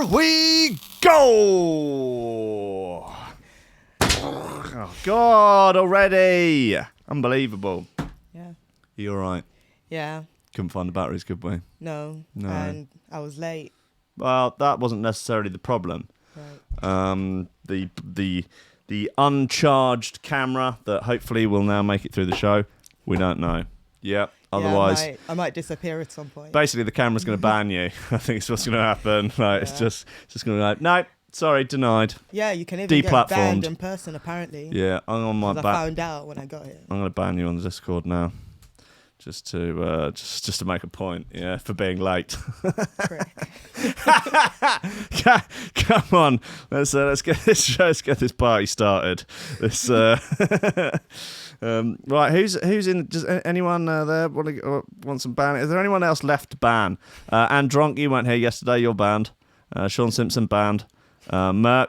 we go! Oh, God, already! Unbelievable. Yeah. You all right? Yeah. Couldn't find the batteries, could we? No. And I was late. Well, that wasn't necessarily the problem. Right. The uncharged camera that hopefully will now make it through the show. We don't know. Yeah. Otherwise, I might disappear at some point. basically the camera's going to ban you. I think it's what's going to happen. Like it's just going to be like, nope, sorry, denied. Yeah, you can even get banned in person apparently. Yeah, I'm on my back. I found out when I got here. I'm going to ban you on the Discord now. Just to make a point, yeah, for being late. Come on, let's get this show, let's get this party started. This right, who's in? Does anyone there want some ban? Is there anyone else left to ban? And Dronk, you weren't here yesterday. You're banned. Sean Simpson banned. Merck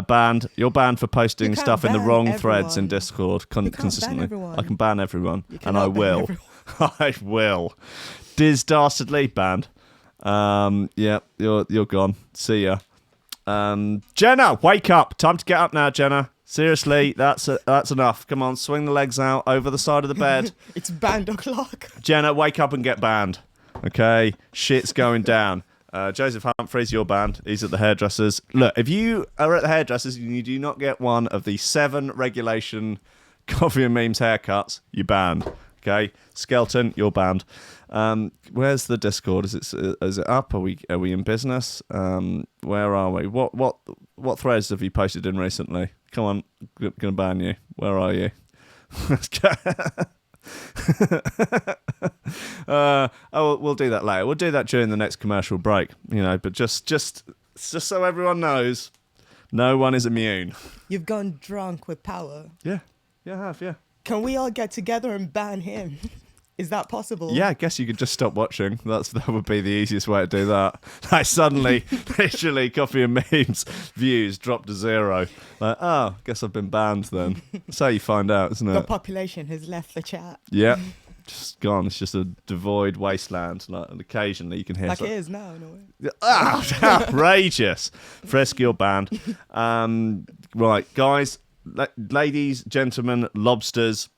banned. You're banned for posting stuff in the wrong threads in Discord consistently. I can ban everyone, and I will. I will. Diz Dastardly banned. Yeah, you're gone. See ya. Jenna, wake up! Time to get up now, Jenna. Seriously, that's enough. Come on, swing the legs out over the side of the bed. It's banned o'clock. Jenna, wake up and get banned. Okay, shit's going down. Joseph Humphreys, you're banned. He's at the hairdressers. Look, if you are at the hairdressers and you do not get one of the 7 regulation Coffee and Memes haircuts, you're banned. Okay, Skelton, you're banned. Where's the Discord? Is it up? Are we in business? Where are we? What threads have you posted in recently? Come on, I'm gonna ban you. Where are you? We'll do that later. We'll do that during the next commercial break. You know, but just so everyone knows, no one is immune. You've gone drunk with power. Yeah, I have. Yeah. Can we all get together and ban him? Is that possible? Yeah, I guess you could just stop watching. That would be the easiest way to do that. Like suddenly, literally, Coffee and Memes views drop to 0. Like, oh, guess I've been banned then. That's how you find out, isn't it? The population has left the chat. Yeah, just gone. It's just a devoid wasteland. Like, and occasionally you can hear. Like it is now, in a way. Outrageous. Frisk, you're banned. Right, guys. Ladies, gentlemen, lobsters,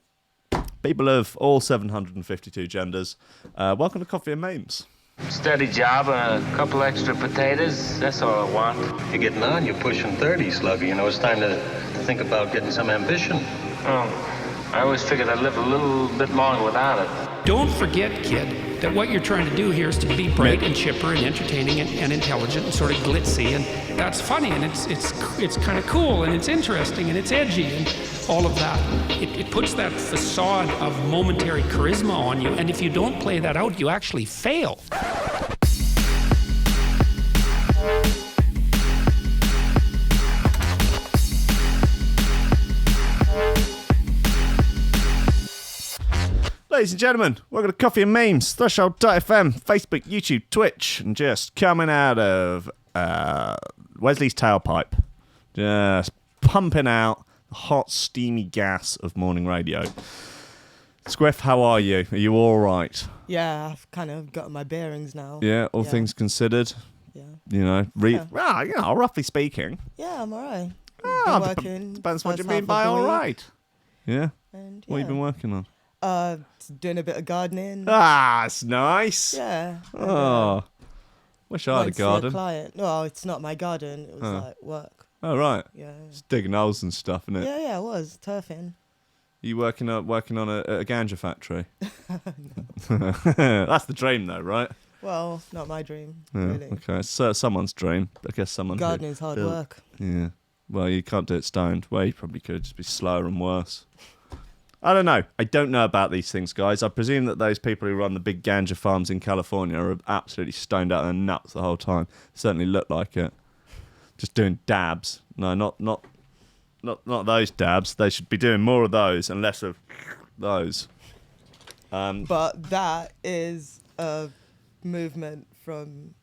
people of all 752 genders, welcome to Coffee and Memes. Steady job and a couple extra potatoes, that's all I want. You're getting on, you're pushing 30, Slugger. You know, it's time to think about getting some ambition. Oh, I always figured I'd live a little bit longer without it. Don't forget, kid, that what you're trying to do here is to be bright and chipper and entertaining and intelligent and sort of glitzy, and that's funny, and it's kind of cool, and it's interesting, and it's edgy, and all of that. It puts that facade of momentary charisma on you, and if you don't play that out, you actually fail. Ladies and gentlemen, welcome to Coffee and Memes, Threshold.fm, Facebook, YouTube, Twitch, and just coming out of Wesley's tailpipe. Just pumping out the hot, steamy gas of morning radio. Squiff, how are you? Are you all right? Yeah, I've kind of got my bearings now. Yeah, all things considered. Yeah. You know, roughly speaking. Yeah, I'm all right. Depends what you mean by all right. Yeah. And, What have you been working on? Doing a bit of gardening. Ah, it's nice. Yeah. Oh, wish I had a garden. Client. No, it's not my garden. It was like work. Oh, right. Yeah. Just digging holes and stuff, isn't it? Yeah, it was turfing. Are you working on a ganja factory? That's the dream, though, right? Well, not my dream, Yeah, really. okay, so someone's dream. I guess someone. Gardening's hard work. Yeah. Well, you can't do it stoned. Well, you probably could. Just be slower and worse. I don't know. I don't know about these things, guys. I presume that those people who run the big ganja farms in California are absolutely stoned out of their nuts the whole time. Certainly look like it. Just doing dabs. No, not those dabs. They should be doing more of those and less of those. But that is a movement from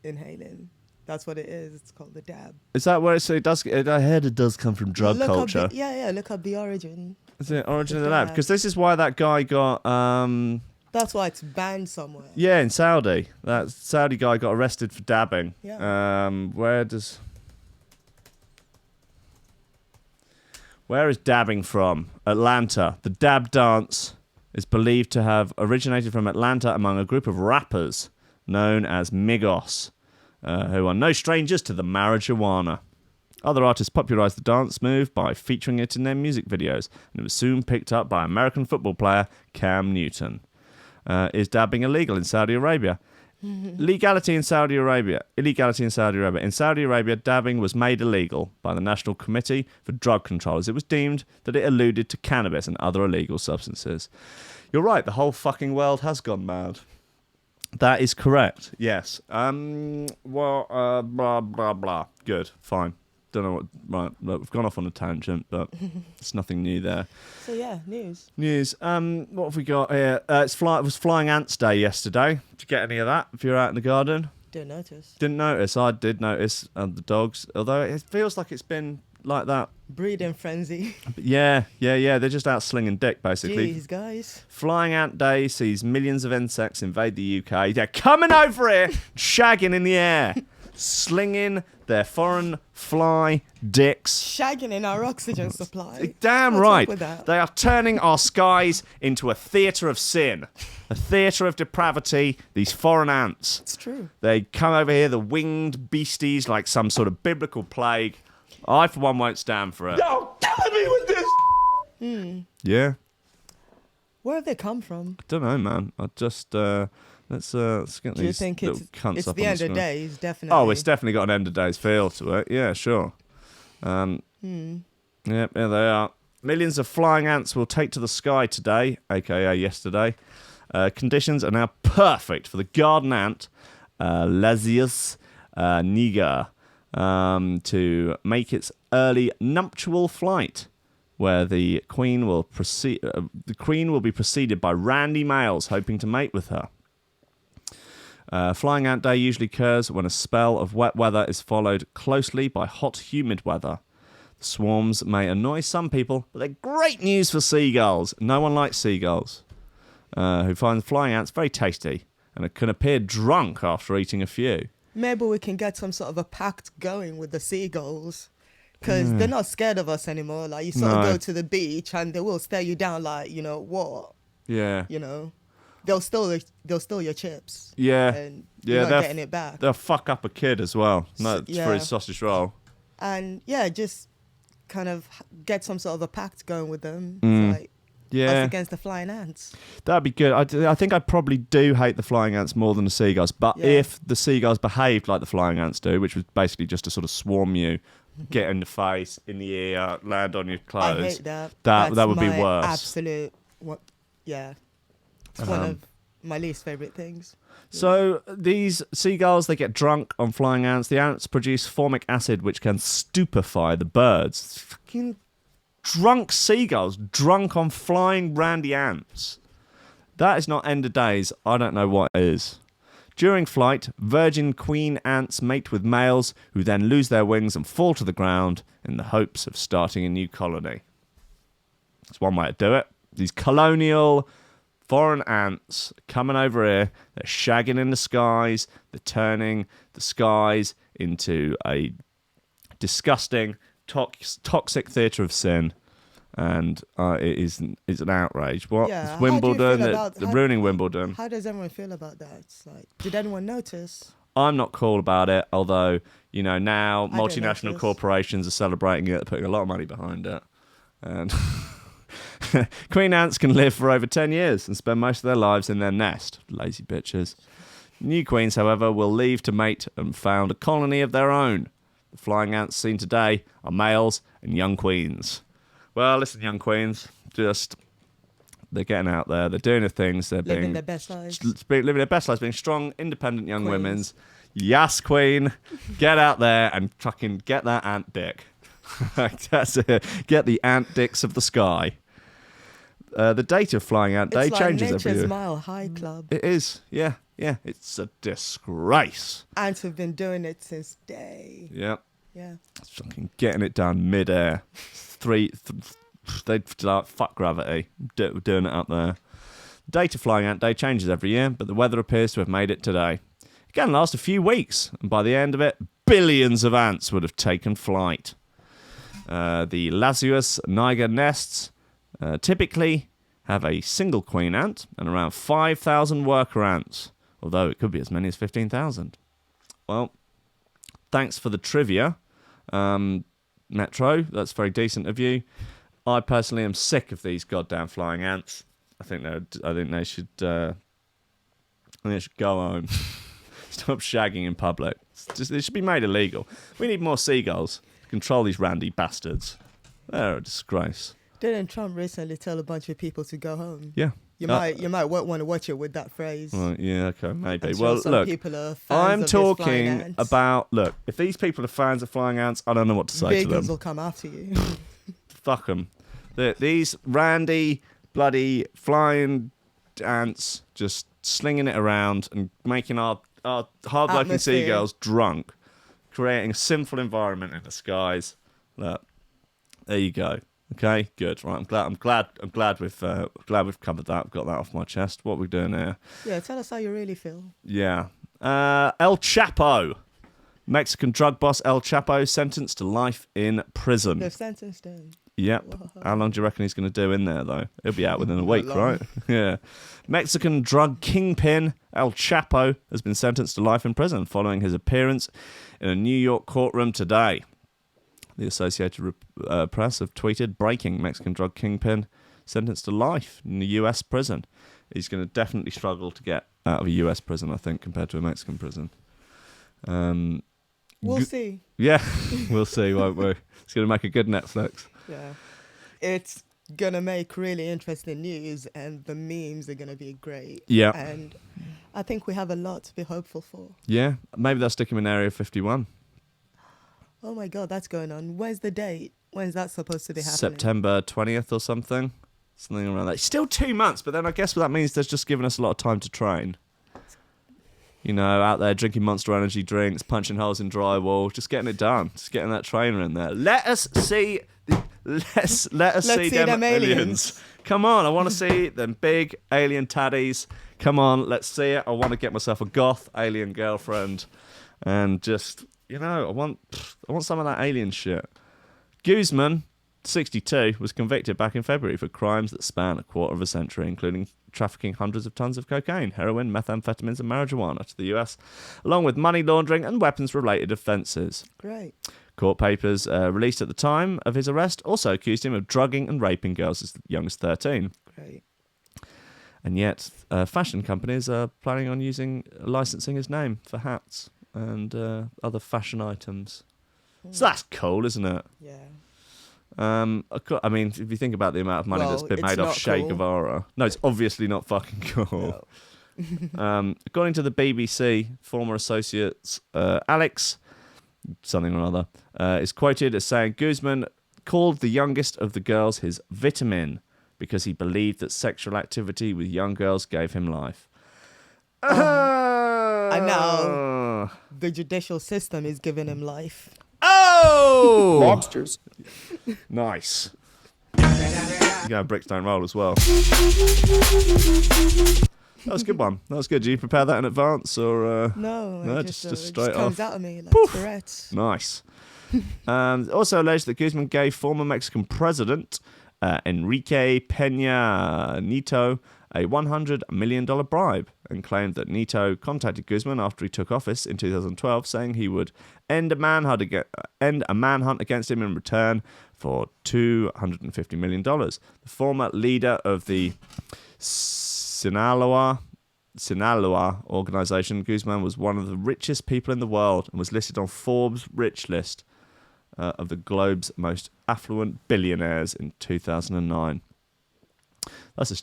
inhaling. That's what it is. It's called the dab. Is that where it does? I heard it does come from drug culture. Look up the origin. Is it origin of the dab? Because this is why that guy got That's why it's banned somewhere. Yeah, in Saudi. That Saudi guy got arrested for dabbing. Yeah. Where is dabbing from? Atlanta. The dab dance is believed to have originated from Atlanta among a group of rappers known as Migos, who are no strangers to the marijuana. Other artists popularized the dance move by featuring it in their music videos, and it was soon picked up by American football player Cam Newton. Is dabbing illegal in Saudi Arabia? Illegality in Saudi Arabia. In Saudi Arabia, dabbing was made illegal by the National Committee for Drug Control as it was deemed that it alluded to cannabis and other illegal substances. You're right, the whole fucking world has gone mad. That is correct, yes. Blah, blah, blah. Good, fine. Don't know what... Right, look, we've gone off on a tangent, but there's nothing new there. So, yeah, news. What have we got here? It was Flying Ants Day yesterday. Did you get any of that if you're out in the garden? Didn't notice. Didn't notice. I did notice the dogs, although it feels like it's been like that. Breeding frenzy. Yeah. They're just out slinging dick, basically. Jeez, guys. Flying Ant Day sees millions of insects invade the UK. They're coming over here, shagging in the air, slinging their foreign fly dicks. Shagging in our oxygen supply. Damn What's right. up with that? They are turning our skies into a theatre of sin, a theatre of depravity, these foreign ants. It's true. They come over here, the winged beasties, like some sort of biblical plague. I, for one, won't stand for it. Don't kill me with this! Yeah. Where have they come from? I don't know, man. I just... Let's get Do you these think little it's cunts up the on end the of screen. days, definitely? Oh, it's definitely got an end of days feel to it. Yeah, sure. Yep, here they are. Millions of flying ants will take to the sky today, aka yesterday. Conditions are now perfect for the garden ant, Lasius niger, to make its early nuptial flight, where the queen will proceed. The queen will be preceded by randy males hoping to mate with her. Flying Ant Day usually occurs when a spell of wet weather is followed closely by hot, humid weather. The swarms may annoy some people, but they're great news for seagulls. No one likes seagulls, who find flying ants very tasty and can appear drunk after eating a few. Maybe we can get some sort of a pact going with the seagulls. Because they're not scared of us anymore. Like, you sort of go to the beach and they will stare you down like, you know, what? Yeah. You know? They'll steal your chips. Yeah. And yeah, you're not getting it back. They'll fuck up a kid as well. No, Yeah. for his sausage roll. And, yeah, just kind of get some sort of a pact going with them. Like, Yeah. us against the flying ants. That'd be good. I think I probably do hate the flying ants more than the seagulls. But Yeah. if the seagulls behaved like the flying ants do, which was basically just to sort of swarm you, get in the face, in the ear, land on your clothes. I hate that. That would be my worse. Absolute. Yeah. It's one of my least favourite things. So these seagulls, they get drunk on flying ants. The ants produce formic acid, which can stupefy the birds. Fucking drunk seagulls, drunk on flying randy ants. That is not end of days. I don't know what is. During flight, virgin queen ants mate with males who then lose their wings and fall to the ground in the hopes of starting a new colony. That's one way to do it. These colonial foreign ants coming over here, they're shagging in the skies, they're turning the skies into a disgusting, toxic theatre of sin. And it's an outrage. What? Yeah, It's Wimbledon. how do you feel They're ruining Wimbledon. How does everyone feel about that? It's like, did anyone notice? I'm not cool about it, although, you know, now I don't multinational notice. corporations are celebrating it, putting a lot of money behind it. And queen ants can live for over 10 years and spend most of their lives in their nest. Lazy bitches. New queens, however, will leave to mate and found a colony of their own. The flying ants seen today are males and young queens. Well, listen, young queens, they're getting out there, they're doing their things, they're Living their best lives. living their best lives, being strong, independent young Queens. women. Yes, queen, get out there and fucking get that ant dick. That's it. Get the ant dicks of the sky. The date of Flying Ant Day It's like changes every Nature's year. Mile High Club. It is, yeah. It's a disgrace. Ants have been doing it since day. Yeah. Yeah. Fucking getting it done mid-air. They'd like fuck gravity doing it up there. The date of Flying Ant Day changes every year, but the weather appears to have made it today. It can last a few weeks, and by the end of it, billions of ants would have taken flight. The Lasius niger nests typically have a single queen ant and around 5,000 worker ants, although it could be as many as 15,000. Well, thanks for the trivia, Metro. That's very decent of you. I personally am sick of these goddamn flying ants. I think they should go home. Stop shagging in public. It should be made illegal. We need more seagulls to control these randy bastards. They're a disgrace. Didn't Trump recently tell a bunch of people to go home? Yeah. You might want to watch it with that phrase. Well, yeah, okay, maybe. I'm sure Well, some look, people are fans I'm of these flying talking ants. about, look, if these people are fans of flying ants, I don't know what to say to them. Vegans will come after you. Fuck them. These randy, bloody, flying ants just slinging it around and making our hard-working Atmosphere. seagulls drunk, creating a sinful environment in the skies. Look, there you go. Okay, good. Right, I'm glad we've covered that. I've got that off my chest. What are we doing here? Yeah, tell us how you really feel. Yeah. El Chapo. Mexican drug boss El Chapo sentenced to life in prison. They've sentenced him. Yep. Whoa. How long do you reckon he's going to do in there, though? He'll be out within a week, long. right? Yeah. Mexican drug kingpin El Chapo has been sentenced to life in prison following his appearance in a New York courtroom today. The Associated Press have tweeted, breaking Mexican drug kingpin sentenced to life in the US prison. He's going to definitely struggle to get out of a US prison, I think, compared to a Mexican prison. We'll see. Yeah, we'll see, won't we? It's going to make a good Netflix. Yeah. It's going to make really interesting news, and the memes are going to be great. Yeah. And I think we have a lot to be hopeful for. Yeah, maybe they'll stick him in Area 51. Oh my God, that's going on. Where's the date? When's that supposed to be happening? September 20th or something. Something around that. Still 2 months, but then I guess what that means they're just giving us a lot of time to train. You know, out there drinking Monster Energy drinks, punching holes in drywall, just getting it done. Just getting that trainer in there. Let us see them aliens. Come on, I want to see them big alien taddies. Come on, let's see it. I want to get myself a goth alien girlfriend. And just, you know, I want some of that alien shit. Guzman, 62, was convicted back in February for crimes that span a quarter of a century, including trafficking hundreds of tons of cocaine, heroin, methamphetamines and marijuana to the US, along with money laundering and weapons-related offences. Great. Court papers released at the time of his arrest also accused him of drugging and raping girls as young as 13. Great. And yet, fashion companies are planning on licensing his name for hats and other fashion items. So that's cool, isn't it? Yeah. I mean, if you think about the amount of money that's been it's made off not Che cool. Guevara. No, it's obviously not fucking cool. No. According to the BBC, former associates Alex, something or other, is quoted as saying Guzman called the youngest of the girls his vitamin because he believed that sexual activity with young girls gave him life. And now the judicial system is giving him life. Oh! Monsters. Nice. You got bricks don't roll as well. That was a good one. That was good. Did you prepare that in advance or? No, no, it just it straight just comes off. out of me like Tourette's. Nice. Also alleged that Guzman gave former Mexican president Enrique Peña Nieto a $100 million bribe and claimed that Nieto contacted Guzman after he took office in 2012, saying he would end a manhunt against him in return for $250 million. The former leader of the Sinaloa organization, Guzman was one of the richest people in the world and was listed on Forbes' rich list of the globe's most affluent billionaires in 2009. That's a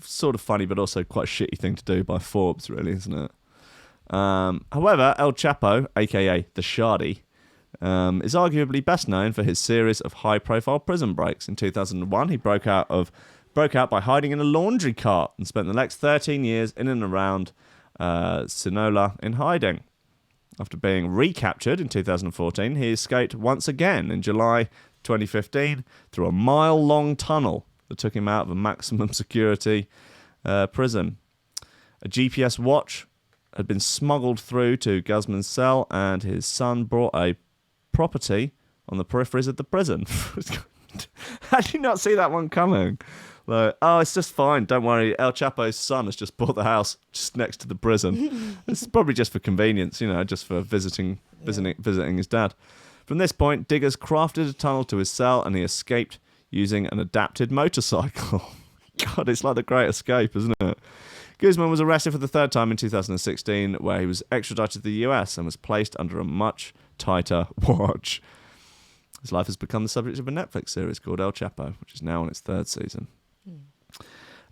sort of funny, but also quite a shitty thing to do by Forbes, really, isn't it? However, El Chapo, aka the Shardy, is arguably best known for his series of high-profile prison breaks. In 2001, he broke out by hiding in a laundry cart and spent the next 13 years in and around Sinaloa in hiding. After being recaptured in 2014, he escaped once again in July 2015 through a mile-long tunnel that took him out of a maximum security prison. A GPS watch had been smuggled through to Guzman's cell, and his son brought a property on the peripheries of the prison. How did you not see that one coming? Like, oh, it's just fine. Don't worry. El Chapo's son has just bought the house just next to the prison. It's probably just for convenience, just for visiting his dad. From this point, diggers crafted a tunnel to his cell, and he escaped using an adapted motorcycle. God, it's like the Great Escape, isn't it? Guzman was arrested for the third time in 2016, where he was extradited to the US and was placed under a much tighter watch. His life has become the subject of a Netflix series called El Chapo, which is now on its third season.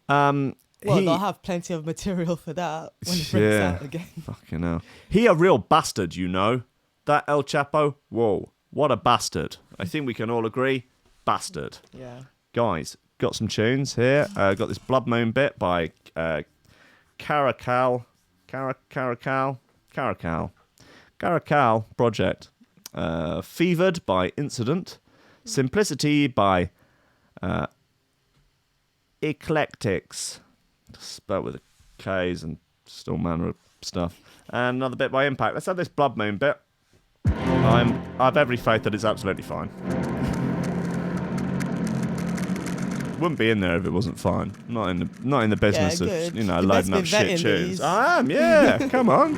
They'll have plenty of material for that when it breaks out again. Fucking hell. He a real bastard, That El Chapo, whoa, what a bastard. I think we can all agree, bastard. Yeah. Guys, got some tunes here. Got this Blood Moon bit by Caracal Project. Fevered by Incident. Simplicity by Eclectics. Spelled with K's and still manner of stuff. And another bit by Impact. Let's have this Blood Moon bit. I have every faith that it's absolutely fine. Wouldn't be in there if it wasn't fine. Not in the business of loading up shit tunes. These. I am, yeah. Come on.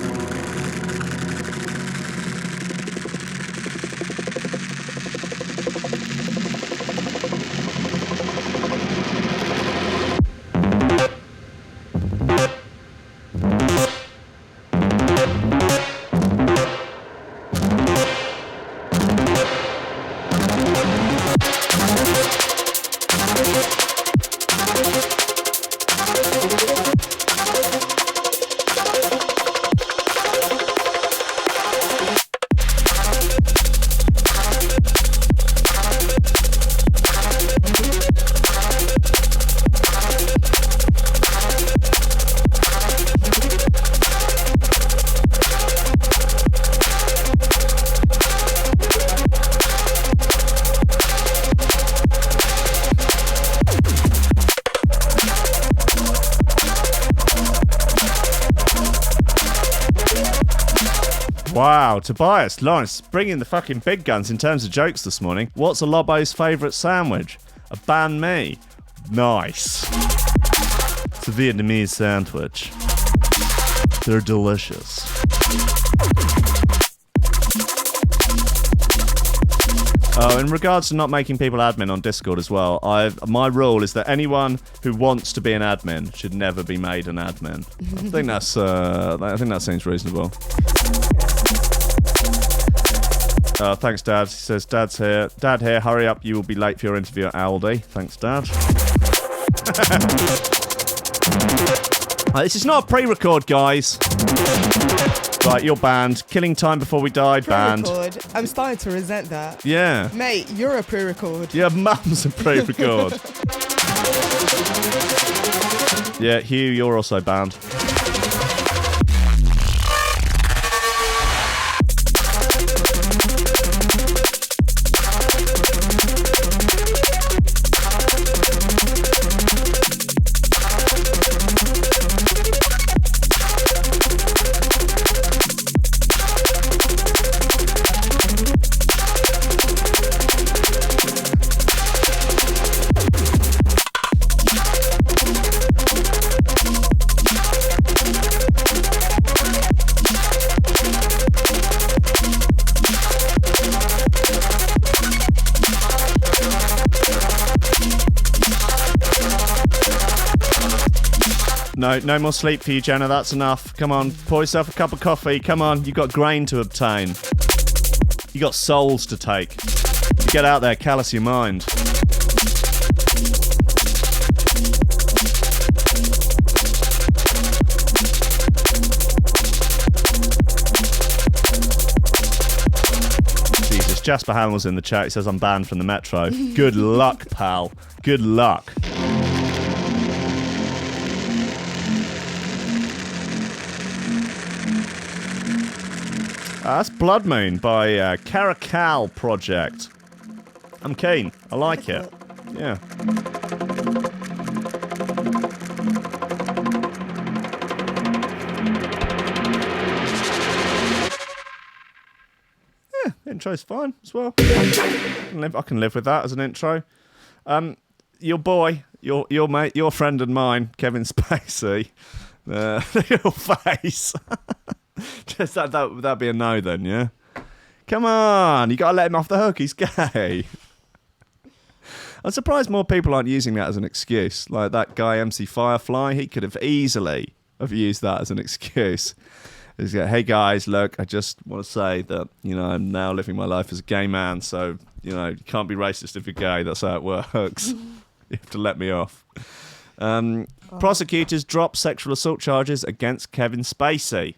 Wow, Tobias, Lawrence, bringing the fucking big guns in terms of jokes this morning. What's a Lobo's favourite sandwich? A banh mi. Nice. It's a Vietnamese sandwich. They're delicious. Oh, in regards to not making people admin on Discord as well, my rule is that anyone who wants to be an admin should never be made an admin. I think that seems reasonable. Thanks, Dad. He says, Dad's here. Dad here, hurry up. You will be late for your interview at Aldi. Thanks, Dad. This is not a pre-record, guys. Right, you're banned. Killing Time Before We Died, banned. I'm starting to resent that. Yeah. Mate, you're a pre-record. Yeah, Mum's a pre-record. Yeah, Hugh, you're also banned. No more sleep for you, Jenna. That's enough. Come on, pour yourself a cup of coffee. Come on, you've got grain to obtain. You got souls to take. Get out there, callous your mind. Jesus, Jasper Hamill's in the chat. He says I'm banned from the Metro. Good luck, pal. Good luck. That's Blood Moon by Caracal Project. I'm keen. I like it. Yeah. intro's fine as well. I can live with that as an intro. Your boy, your mate, your friend and mine, Kevin Spacey. Your face. Just that'd be a no then, yeah? Come on, you gotta let him off the hook, he's gay. I'm surprised more people aren't using that as an excuse. Like that guy MC Firefly, he could have easily have used that as an excuse. He's like, hey guys, look, I just want to say that, I'm now living my life as a gay man, so, you can't be racist if you're gay, that's how it works. You have to let me off. Prosecutors drop sexual assault charges against Kevin Spacey.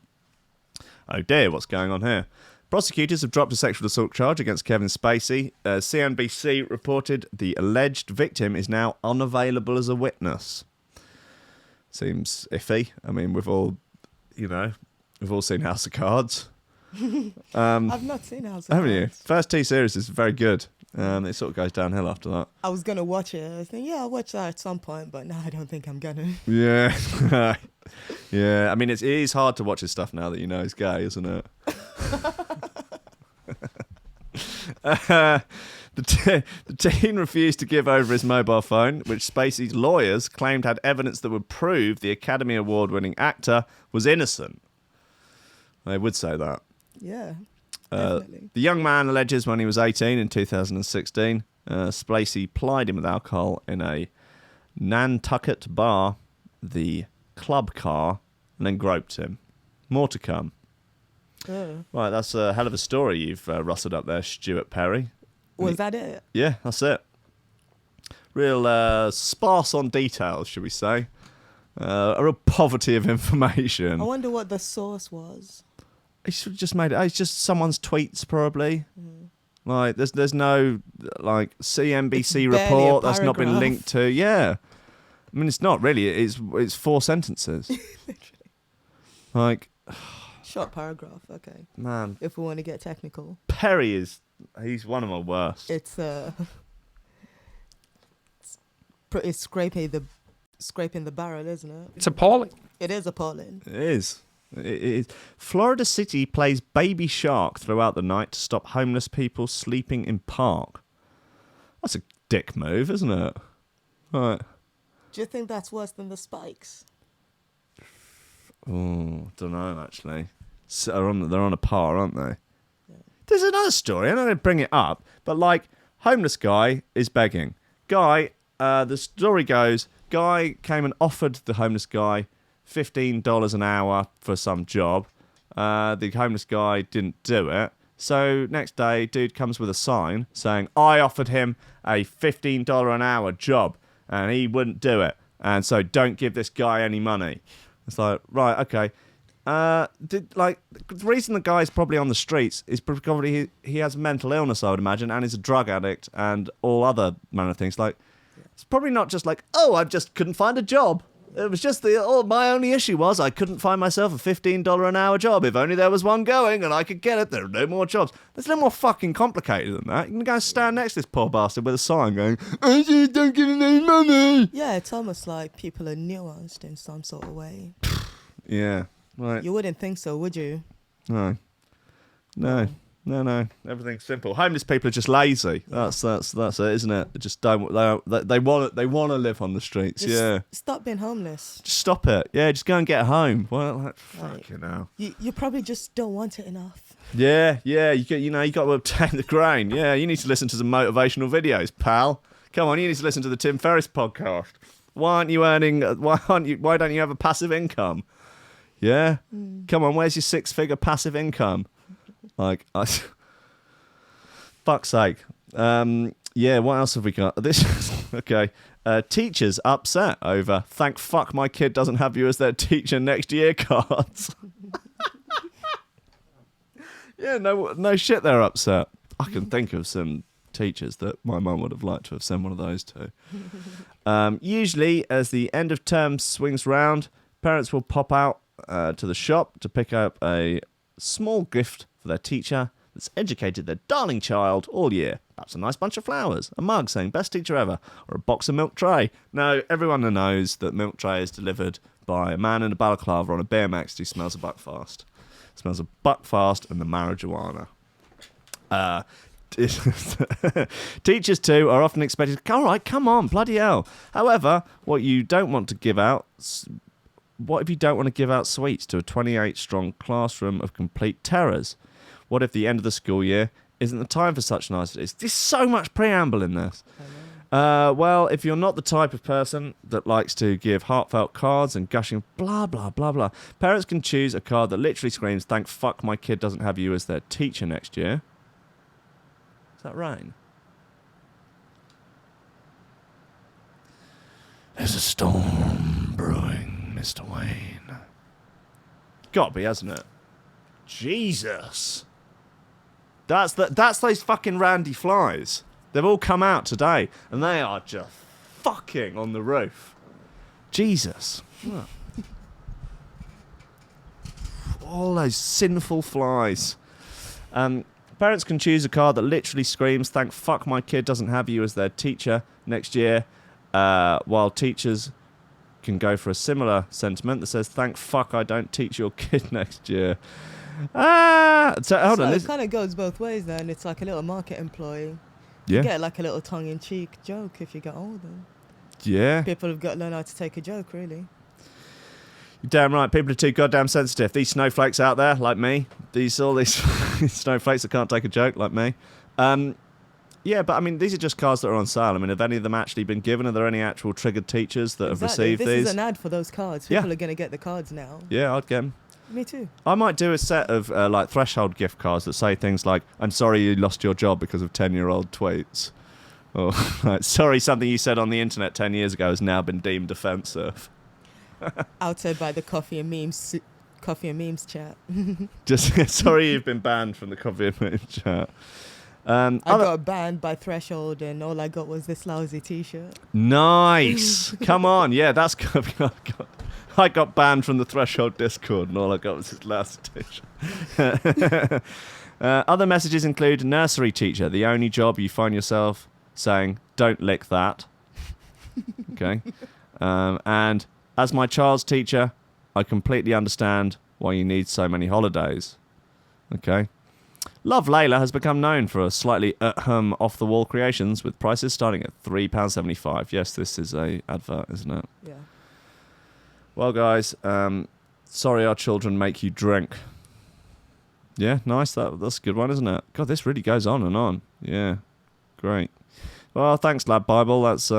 Oh dear, what's going on here? Prosecutors have dropped a sexual assault charge against Kevin Spacey. CNBC reported the alleged victim is now unavailable as a witness. Seems iffy. I mean, we've all seen House of Cards. I've not seen House of Cards. Haven't you? First two series is very good. It sort of goes downhill after that. I was going to watch it. I was thinking, I'll watch that at some point, but no, I don't think I'm going to. Yeah. Yeah, I mean, it is hard to watch his stuff now that you know he's gay, isn't it? The teen refused to give over his mobile phone, which Spacey's lawyers claimed had evidence that would prove the Academy Award-winning actor was innocent. They would say that. Yeah, definitely. The young man alleges when he was 18 in 2016, Spacey plied him with alcohol in a Nantucket bar, the club car, and then groped him. More to come. Oh. Right, that's a hell of a story you've rustled up there, Stuart Perry. Was that it? Yeah, that's it. Real sparse on details, should we say. A real poverty of information. I wonder what the source was. He should have just made it. It's just someone's tweets, probably. Like, there's no like CNBC report that's not been linked to. Yeah, I mean, it's not really. It's 4 sentences. Like, short paragraph. Okay, man. If we want to get technical, Perry he's one of my worst. It's scraping the barrel, isn't it? It's appalling. It is appalling. It is. It is. Florida City plays Baby Shark throughout the night to stop homeless people sleeping in park. That's a dick move, isn't it? Right. Do you think that's worse than the spikes? Oh, don't know actually. So they're on a par, aren't they? Yeah. There's another story. I know they bring it up, but like, homeless guy is begging. Guy, the story goes, guy came and offered the homeless guy $15 an hour for some job. The homeless guy didn't do it. So next day, dude comes with a sign saying, I offered him a $15 an hour job and he wouldn't do it. And so don't give this guy any money. It's like, right, okay. The reason the guy's probably on the streets is probably he has mental illness, I would imagine, and is a drug addict and all other manner of things. Like, it's probably not just like, oh, I just couldn't find a job. It was just my only issue was I couldn't find myself a $15 an hour job. If only there was one going and I could get it, there are no more jobs. That's a little more fucking complicated than that. You can go and stand next to this poor bastard with a sign going, I just don't get any money. Yeah, it's almost like people are nuanced in some sort of way. Yeah, right. You wouldn't think so, would you? No. Everything's simple. Homeless people are just lazy. That's it, isn't it? They just don't. They want to live on the streets. Just stop being homeless. Just stop it. Yeah, just go and get home. Well, fucking hell. You probably just don't want it enough. Yeah. You got to obtain the grain. Yeah, you need to listen to some motivational videos, pal. Come on, you need to listen to the Tim Ferriss podcast. Why don't you have a passive income? Yeah. Come on, where's your 6-figure passive income? Like, fuck's sake. Yeah, what else have we got? Okay. Teachers upset over thank fuck my kid doesn't have you as their teacher next year cards. Yeah, no shit, they're upset. I can think of some teachers that my mum would have liked to have sent one of those to. Usually, as the end of term swings round, parents will pop out to the shop to pick up a small gift for their teacher that's educated their darling child all year. Perhaps a nice bunch of flowers, a mug saying best teacher ever, or a box of milk tray. Now, everyone knows that milk tray is delivered by a man in a balaclava on a BMX who smells a buck fast. Smells a buck fast and the marijuana. Teachers too are often expected to, all right, come on, bloody hell. However, what if you don't want to give out sweets to a 28-strong classroom of complete terrors? What if the end of the school year isn't the time for such niceties? There's so much preamble in this. Well, if you're not the type of person that likes to give heartfelt cards and gushing blah, blah, blah, blah, parents can choose a card that literally screams, thank fuck my kid doesn't have you as their teacher next year. Is that rain? There's a storm brewing, Mr. Wayne. Got to be, hasn't it? Jesus. That's those fucking randy flies. They've all come out today, and they are just fucking on the roof. Jesus. Look. All those sinful flies. Parents can choose a card that literally screams, thank fuck my kid doesn't have you as their teacher next year, while teachers can go for a similar sentiment that says, thank fuck I don't teach your kid next year. It kind of goes both ways then. It's like a little marketing ploy. Yeah. You get like a little tongue-in-cheek joke if you get older. Yeah. People have got to learn how to take a joke, really. You're damn right. People are too goddamn sensitive. These snowflakes out there, like me. All these snowflakes that can't take a joke, like me. Yeah, but I mean, these are just cards that are on sale. I mean, have any of them actually been given? Are there any actual triggered teachers that have received these? This is an ad for those cards. People are going to get the cards now. Yeah, I'd get them. Me too. I might do a set of like threshold gift cards that say things like, I'm sorry you lost your job because of 10-year-old tweets. Or, like, sorry something you said on the internet 10 years ago has now been deemed offensive. Outside by the coffee and memes chat. Just sorry you've been banned from the coffee and memes chat. I got banned by Threshold and all I got was this lousy t-shirt. Nice. Come on. Yeah, that's good. I got banned from the Threshold Discord and all I got was this last t-shirt. Other messages include nursery teacher, the only job you find yourself saying, don't lick that. Okay. And as my child's teacher, I completely understand why you need so many holidays. Okay. Love Layla has become known for a slightly off-the-wall creations with prices starting at £3.75. Yes, this is a advert, isn't it? Yeah. Well, guys, sorry our children make you drink. Yeah, nice. That's a good one, isn't it? God, this really goes on and on. Yeah, great. Well, thanks, Lab Bible. That's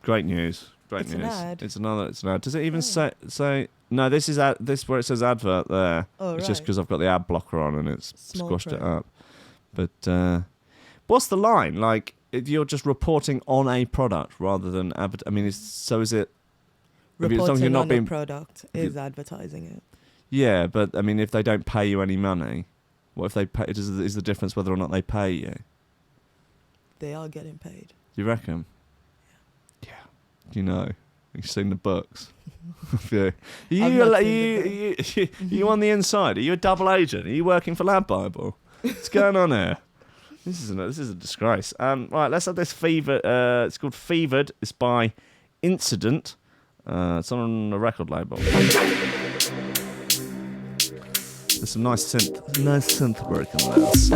great news. Great news. An ad. It's an ad. Does it even say? No, this is this where it says advert there. Oh, it's right. just because I've got the ad blocker on and it's Small squashed print. it up. But what's the line? Like, if you're just reporting on a product rather than I mean, is it? Reporting on a product is advertising it. Yeah, but I mean, if they don't pay you any money, what if they pay? Is the difference whether or not they pay you? They are getting paid. You reckon? Yeah. You know, you've seen the books. Yeah. You on the inside? Are you a double agent? Are you working for Lab Bible? What's going on here? This is a disgrace. Right, let's have this Fevered. It's called Fevered. It's by Incident. It's on a record label. There's some nice synth work on this.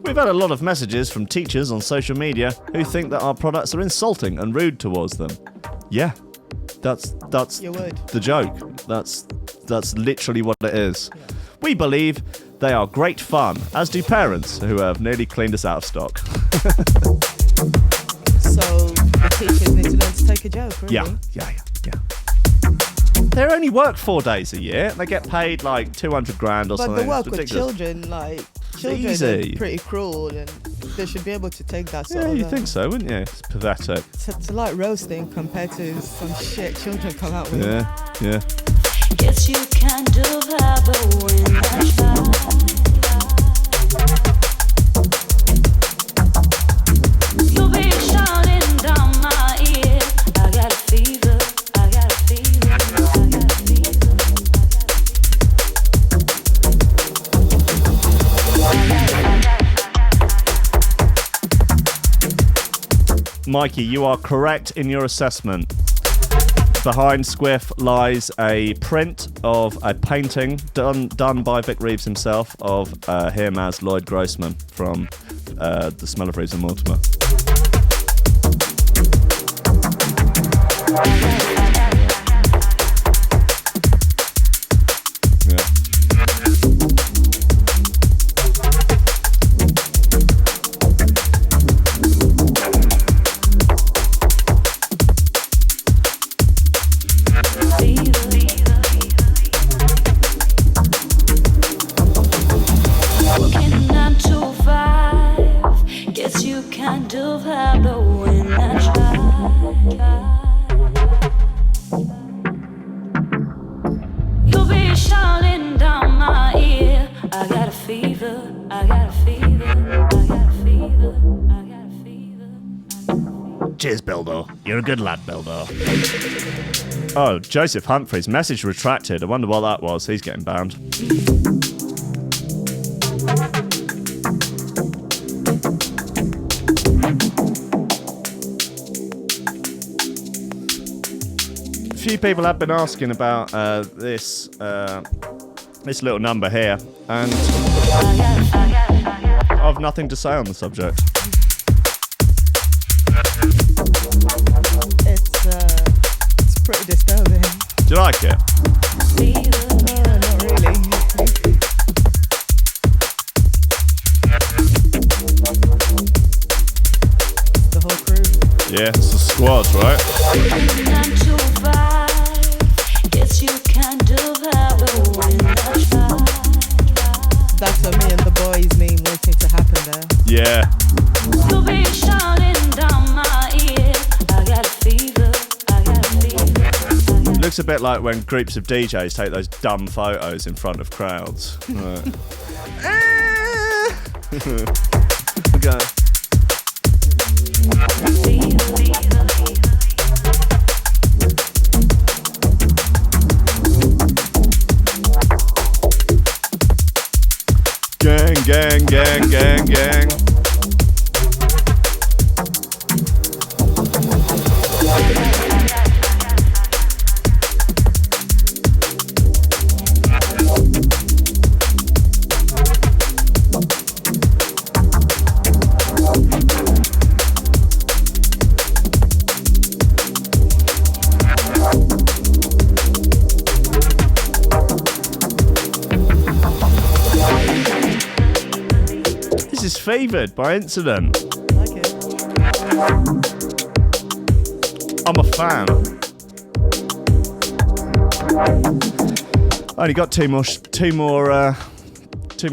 We've had a lot of messages from teachers on social media who think that our products are insulting and rude towards them. Yeah, that's the joke. That's literally what it is. Yeah. We believe they are great fun, as do parents who have nearly cleaned us out of stock. So the teachers need to learn to take a joke, really? Yeah. They only work 4 days a year. They get paid like 200 grand or something. But the work with children, children easy. are pretty cruel, and they should be able to take that sort of... Yeah, you think so, wouldn't you? It's pathetic. It's like roasting compared to some shit children come out with. Yeah. Guess you can do that, but when I try, you'll be shouting down my ear. Mikey, you are correct in your assessment. Behind Squiff lies a print of a painting done by Vic Reeves himself of him as Lloyd Grossman from The Smell of Reeves and Mortimer. Cheers, Bildo. You're a good lad, Bildo. Oh, Joseph Humphrey's message retracted. I wonder what that was. He's getting banned. A few people have been asking about this little number here, and I've nothing to say on the subject. It's pretty disturbing. Do you like it? Not really. The whole crew. Yeah, it's the squad, right? That's what me and the boys mean waiting to happen there. Yeah. You'll be shouting down my ear. I got a fever. Looks a bit like when groups of DJs take those dumb photos in front of crowds. Right. Okay. Gang, gang, gang, gang, gang. This is favoured by incident. I like it. I'm a fan. I only got two more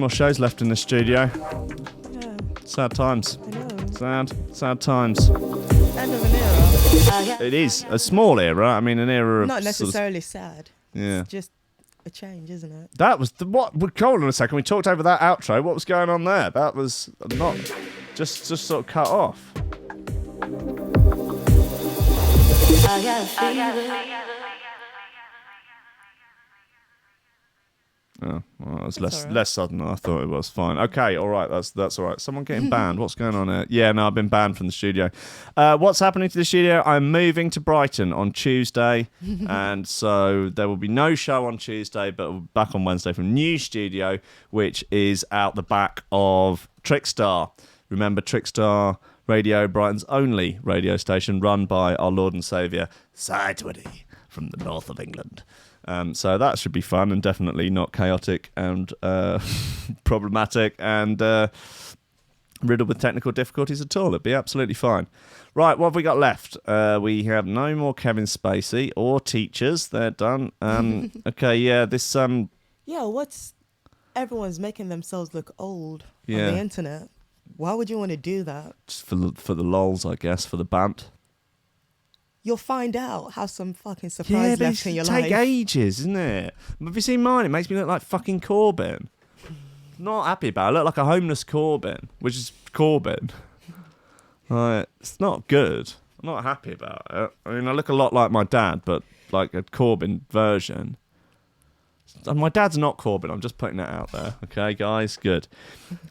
shows left in the studio. Yeah, Sad times. I know. Sad times. End of an era. It is a small era. I mean, an era of Not necessarily sad. Yeah. It's just a change, isn't it? That was the what? Hold on a second. We talked over that outro. What was going on there? That was not just sort of cut off. I got a fever. Oh, well, it was That's less sudden than I thought it was. Fine. Okay, all right. That's all right. Someone getting banned. What's going on here? Yeah, no, I've been banned from the studio. What's happening to the studio? I'm moving to Brighton on Tuesday, and so there will be no show on Tuesday, but we'll be back on Wednesday from new studio, which is out the back of Trickstar. Remember Trickstar Radio, Brighton's only radio station, run by our Lord and Saviour, Squidgy, from the north of England. So that should be fun and definitely not chaotic and problematic and riddled with technical difficulties at all. It'd be absolutely fine. Right, what have we got left? We have no more Kevin Spacey or teachers. They're done. Okay, yeah, this... Yeah, everyone's making themselves look old on Yeah. the internet. Why would you want to do that? Just for the lols, I guess, for the bant. You'll find out, have some fucking Yeah, surprise but left in your take life. ages, isn't it? Have you seen mine? It makes me look like fucking Corbyn. Not happy about it. I look like a homeless Corbyn, which is Corbyn. Like, it's not good. I'm not happy about it. I mean, I look a lot like my dad, but like a Corbyn version. And my dad's not Corbyn. I'm just putting that out there. Okay, guys? Good.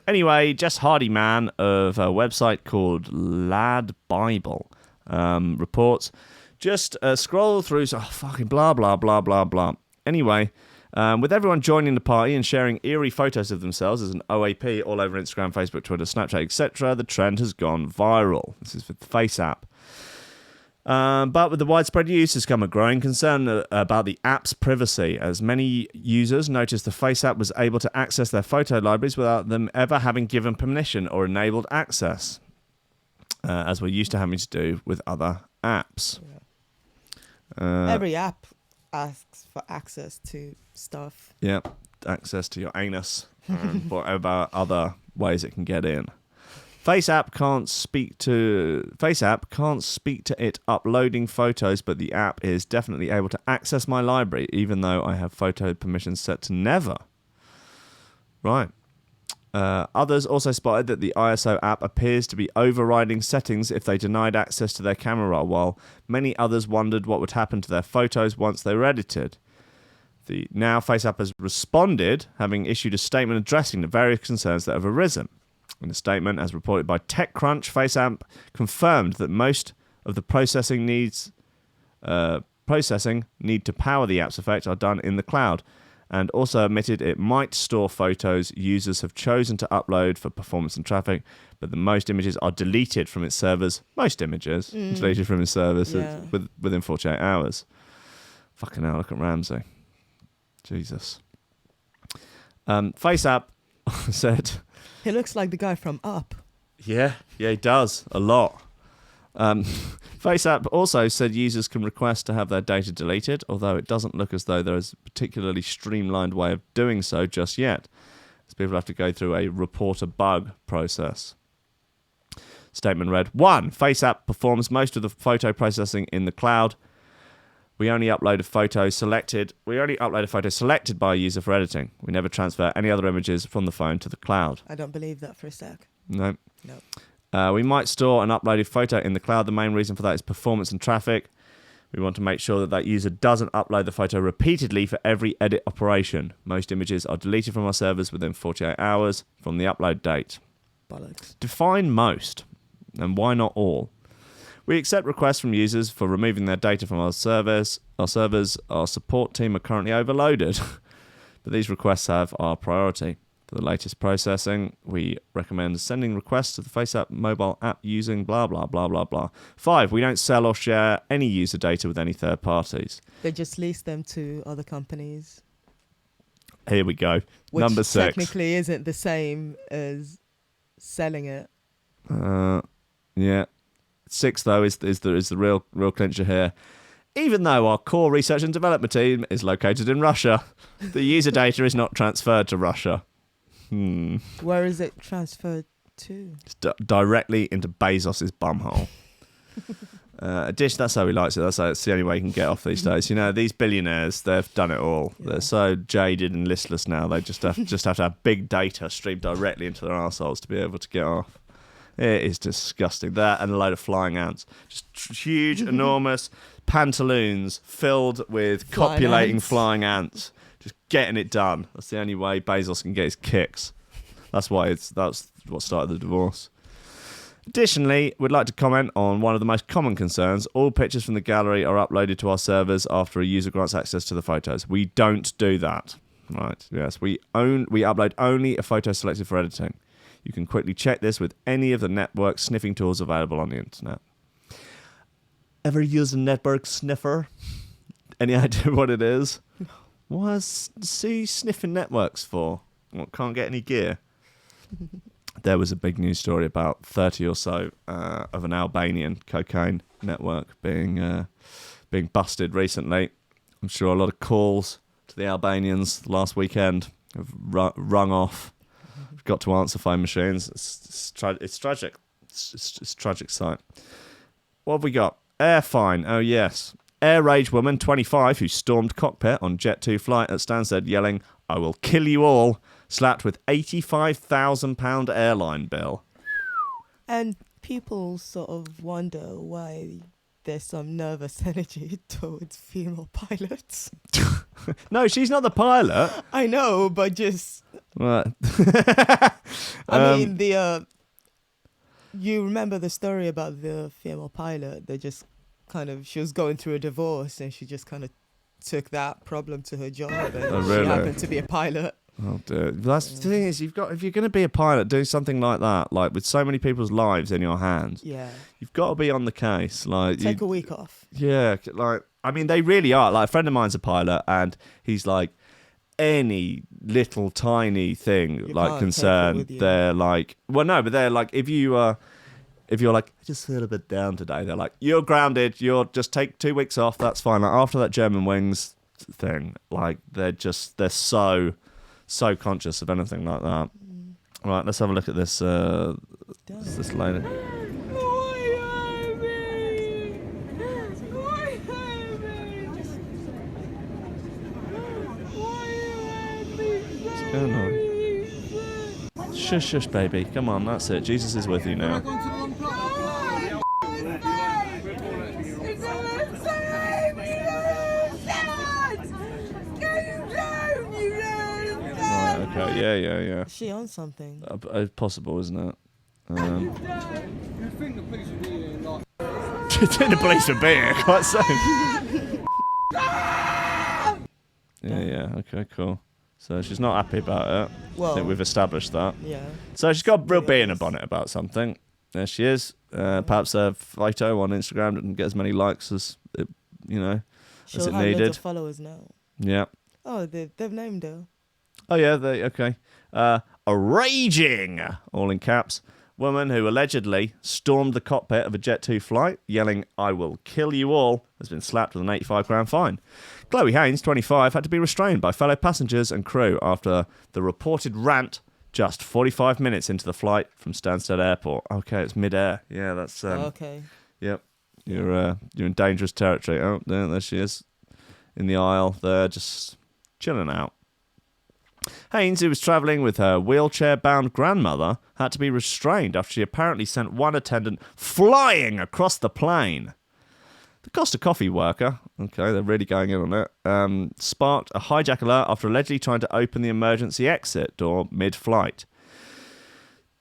Anyway, Jess Hardyman of a website called Lad Bible reports. Just scroll through, fucking blah, blah, blah, blah, blah. Anyway, with everyone joining the party and sharing eerie photos of themselves as an OAP all over Instagram, Facebook, Twitter, Snapchat, etc., the trend has gone viral. This is with the Face app. But with the widespread use has come a growing concern about the app's privacy, as many users noticed the Face app was able to access their photo libraries without them ever having given permission or enabled access, as we're used to having to do with other apps. Every app asks for access to stuff. Yeah, access to your anus and whatever other ways it can get in. Face app can't speak to it uploading photos, but the app is definitely able to access my library, even though I have photo permissions set to never. Right. Others also spotted that the ISO app appears to be overriding settings if they denied access to their camera roll, while many others wondered what would happen to their photos once they were edited. The now Face app has responded, having issued a statement addressing the various concerns that have arisen. In a statement, as reported by TechCrunch, Face app confirmed that most of the processing need to power the app's effect are done in the cloud, and also admitted it might store photos users have chosen to upload for performance and traffic, but the most images are deleted from its servers. Most images deleted from its servers within 48 hours. Fucking hell, look at Ramsey. Jesus. Face app said... He looks like the guy from Up. Yeah, he does. A lot. FaceApp also said users can request to have their data deleted, although it doesn't look as though there is a particularly streamlined way of doing so just yet, as people have to go through a report a bug process. Statement read, 1. FaceApp performs most of the photo processing in the cloud. We only upload a photo selected by a user for editing. We never transfer any other images from the phone to the cloud. I don't believe that for a sec. No. We might store an uploaded photo in the cloud. The main reason for that is performance and traffic. We want to make sure that user doesn't upload the photo repeatedly for every edit operation. Most images are deleted from our servers within 48 hours from the upload date. Bollocks. Define most, and why not all? We accept requests from users for removing their data from our servers. Our support team are currently overloaded, but these requests have our priority. For the latest processing, we recommend sending requests to the FaceApp mobile app using blah, blah, blah, blah, blah. 5, we don't sell or share any user data with any third parties. They just lease them to other companies. Here we go. Which Number 6. Technically isn't the same as selling it. Yeah. 6, though, is the real clincher here. Even though our core research and development team is located in Russia, the user data is not transferred to Russia. Where is it transferred to? It's directly into Bezos's bumhole. That's how he likes it. That's the only way he can get off these days. You know, these billionaires, they've done it all. Yeah. They're so jaded and listless now. They just have to have big data streamed directly into their arseholes to be able to get off. It is disgusting. That and a load of flying ants. Just huge, enormous pantaloons filled with copulating flying ants. Just getting it done. That's the only way Bezos can get his kicks. That's what started the divorce. Additionally, we'd like to comment on one of the most common concerns. All pictures from the gallery are uploaded to our servers after a user grants access to the photos. We don't do that. Right, yes. We upload only a photo selected for editing. You can quickly check this with any of the network sniffing tools available on the internet. Ever use a network sniffer? Any idea what it is? No. What's sniffing networks for? What, can't get any gear? There was a big news story about 30 or so of an Albanian cocaine network being busted recently. I'm sure a lot of calls to the Albanians last weekend have rung off. We've got to answer phone machines. It's tragic. It's a tragic sight. What have we got? Air fine. Oh, yes. Air rage woman, 25, who stormed cockpit on Jet 2 flight at Stansted yelling, "I will kill you all," slapped with £85,000 airline bill. And people sort of wonder why there's some nervous energy towards female pilots. No, she's not the pilot. I know, but just... What? I mean, the You remember the story about the female pilot? They just she was going through a divorce and she just kind of took that problem to her job, and really? she happened to be a pilot. Oh dear. That's the thing is, if you're going to be a pilot, do something like that, like with so many people's lives in your hands. Yeah. You've got to be on the case. Like take a week off. Yeah, like I mean, they really are. Like a friend of mine's a pilot, and he's like, any little tiny thing concern, they're like, well, no, but they're like, if you're like, I just feel a bit down today, they're like, you're grounded. You're just take 2 weeks off. That's fine. Like after that German wings thing, like they're so conscious of anything like that. Right, let's have a look at this. This lady. What's going on? Shush, shush, baby. Come on, that's it. Jesus is with you now. Okay, yeah. Is she on something? Possible, isn't it? You think the police would be in like... Do you think the police would be here? Quite so. Yeah. Okay, cool. So she's not happy about it. Well, I think we've established that. Yeah. So she's got a real bee in her bonnet about something. There she is. Perhaps her photo on Instagram didn't get as many likes as it, She'll as it have needed. loads of followers now. Yeah. Oh, they've named her. Oh yeah, okay. A raging, all in caps, woman who allegedly stormed the cockpit of a Jet 2 flight, yelling, "I will kill you all," has been slapped with an £85 fine. Chloe Haynes, 25, had to be restrained by fellow passengers and crew after the reported rant just 45 minutes into the flight from Stansted Airport. Okay, it's mid-air. Yeah, that's... okay. Yep. You're in dangerous territory. Oh, there she is. In the aisle there, just chilling out. Haynes, who was travelling with her wheelchair-bound grandmother, had to be restrained after she apparently sent one attendant flying across the plane. The Costa Coffee worker, okay, they're really going in on it, sparked a hijack alert after allegedly trying to open the emergency exit door mid-flight.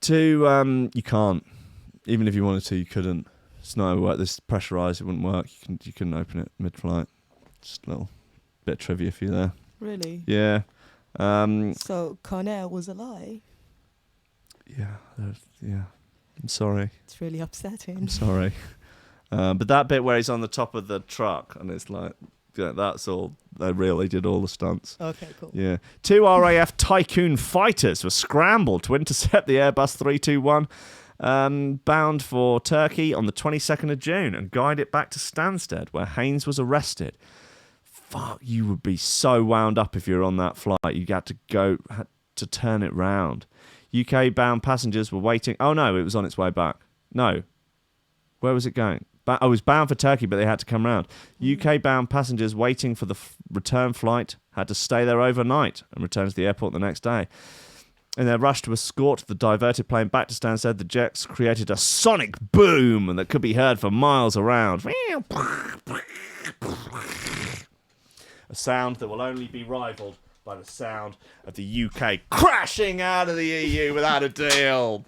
You can't. Even if you wanted to, you couldn't. It's not work. This is pressurised. It wouldn't work. You couldn't open it mid-flight. Just a little bit of trivia for you there. Really? Yeah. So Conair was a lie? Yeah. I'm sorry. It's really upsetting. I'm sorry. But that bit where he's on the top of the truck and it's like, yeah, that's all. They really did all the stunts. Okay, cool. Yeah. 2 RAF Tycoon fighters were scrambled to intercept the Airbus 321 bound for Turkey on the 22nd of June and guide it back to Stansted, where Haynes was arrested. Fuck, you would be so wound up if you were on that flight. You had to turn it round. UK-bound passengers were waiting. Oh, no, it was on its way back. No. Where was it going? I was bound for Turkey, but they had to come round. UK-bound passengers waiting for the return flight had to stay there overnight and return to the airport the next day. In their rush to escort the diverted plane back to Stansted, the jets created a sonic boom that could be heard for miles around. A sound that will only be rivalled by the sound of the UK crashing out of the EU without a deal.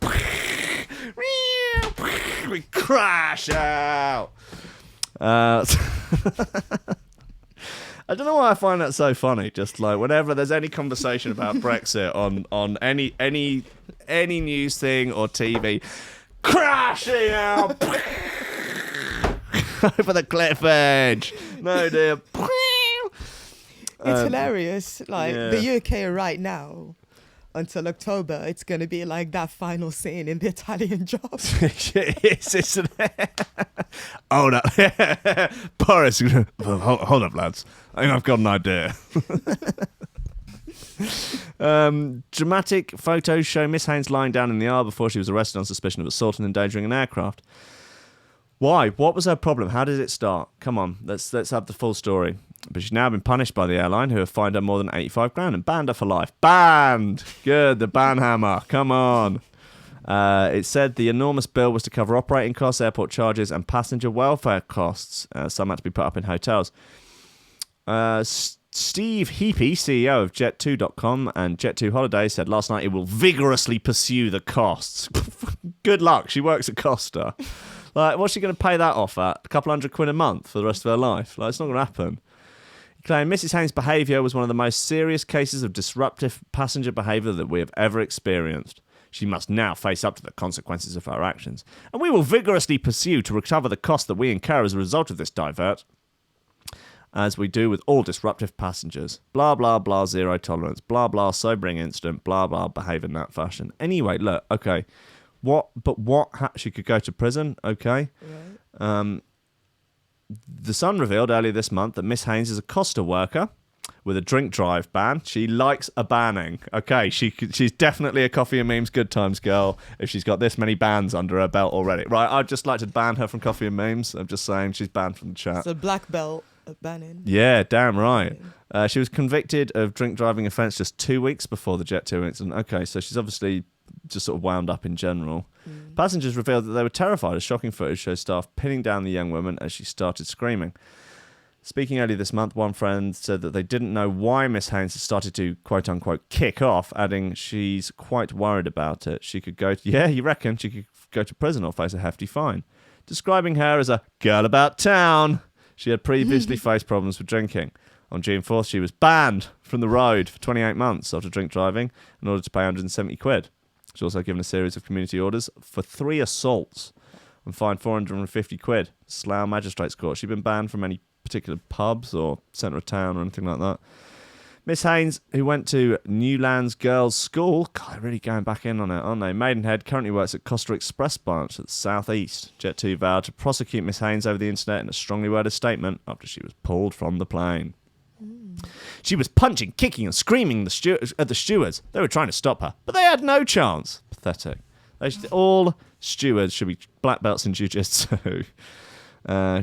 We crash out. I don't know why I find that so funny. Just like whenever there's any conversation about Brexit on any news thing or TV, crashing out over the cliff edge. No dear. It's hilarious. Like the UK right now, until October, it's going to be like that final scene in the Italian Job. It is, isn't it? Hold up. Boris, hold up, lads. I think I've got an idea. Dramatic photos show Miss Haynes lying down in the aisle before she was arrested on suspicion of assault and endangering an aircraft. Why? What was her problem? How did it start? Come on, let's have the full story. But she's now been punished by the airline, who have fined her more than £85 and banned her for life. Banned! Good, the ban hammer. Come on. It said the enormous bill was to cover operating costs, airport charges, and passenger welfare costs. Some had to be put up in hotels. Steve Heapy, CEO of Jet2.com and Jet2 Holidays, said last night it will vigorously pursue the costs. good luck. She works at Costa. Like, what's she going to pay that off at? A couple £100 a month for the rest of her life? Like, it's not going to happen. He claimed Mrs. Haynes' behaviour was one of the most serious cases of disruptive passenger behaviour that we have ever experienced. She must now face up to the consequences of her actions, and we will vigorously pursue to recover the cost that we incur as a result of this divert, as we do with all disruptive passengers. Blah, blah, blah, zero tolerance. Blah, blah, sobering incident. Blah, blah, behave in that fashion. Anyway, look, okay. She could go to prison, okay. Right. The Sun revealed earlier this month that Miss Haynes is a Costa worker with a drink drive ban. She likes a banning. Okay, she's definitely a Coffee and Memes Good Times girl if she's got this many bans under her belt already. Right, I'd just like to ban her from Coffee and Memes. I'm just saying she's banned from the chat. It's a black belt of banning. Yeah, damn right. She was convicted of drink driving offence just 2 weeks before the Jet 2 incident. Okay, so she's obviously just sort of wound up in general. Passengers revealed that they were terrified as shocking footage showed staff pinning down the young woman as she started screaming. Speaking earlier this month, one friend said that they didn't know why Miss Haynes had started to, quote-unquote, kick off, adding she's quite worried about it. She could go to... Yeah, you reckon? She could go to prison or face a hefty fine. Describing her as a girl about town. She had previously faced problems with drinking. On June 4th, she was banned from the road for 28 months after drink driving in order to pay £170. She's also given a series of community orders for 3 assaults and fined £450. Slough Magistrates Court. She'd been banned from any particular pubs or centre of town or anything like that. Miss Haynes, who went to Newlands Girls' School, God, they're really going back in on it, aren't they? Maidenhead currently works at Costa Express branch at the South East. Jet2 vowed to prosecute Miss Haynes over the internet in a strongly worded statement after she was pulled from the plane. She was punching, kicking and screaming at the stewards. They were trying to stop her, but they had no chance. Pathetic. All stewards should be black belts in jiu-jitsu.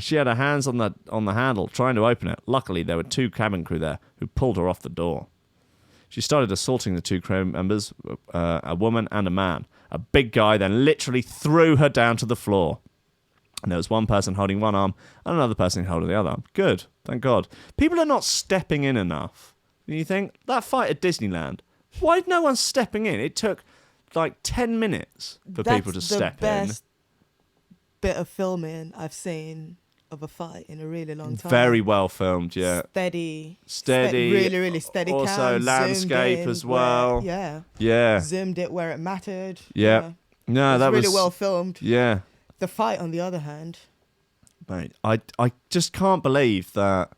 She had her hands on the handle, trying to open it. Luckily, there were 2 cabin crew there who pulled her off the door. She started assaulting the 2 crew members, a woman and a man. A big guy then literally threw her down to the floor. And there was one person holding one arm and another person holding the other arm. Good, thank God. People are not stepping in enough. You think, that fight at Disneyland, why no one's stepping in? It took like 10 minutes for people to step in. That's the best bit of filming I've seen of a fight in a really long time. Very well filmed, yeah. Steady. Really, really steady. Also cam, landscape as well. Yeah. Zoomed it where it mattered. Yeah. No, that was really well filmed. Yeah. The fight, on the other hand, mate, I just can't believe that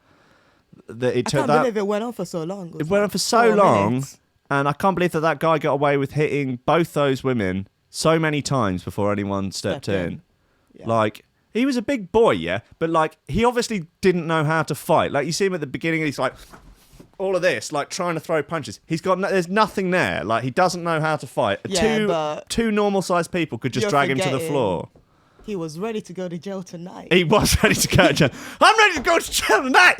it took that. I can't believe it went on for so long. It went on for so long, minutes. And I can't believe that guy got away with hitting both those women so many times before anyone stepped in. Yeah. Like, he was a big boy, yeah, but like he obviously didn't know how to fight. Like, you see him at the beginning, he's like all of this, like trying to throw punches. There's nothing there. Like, he doesn't know how to fight. Yeah, two normal-sized people could just drag him to the floor. He was ready to go to jail tonight. He was ready to go to jail. I'm ready to go to jail tonight.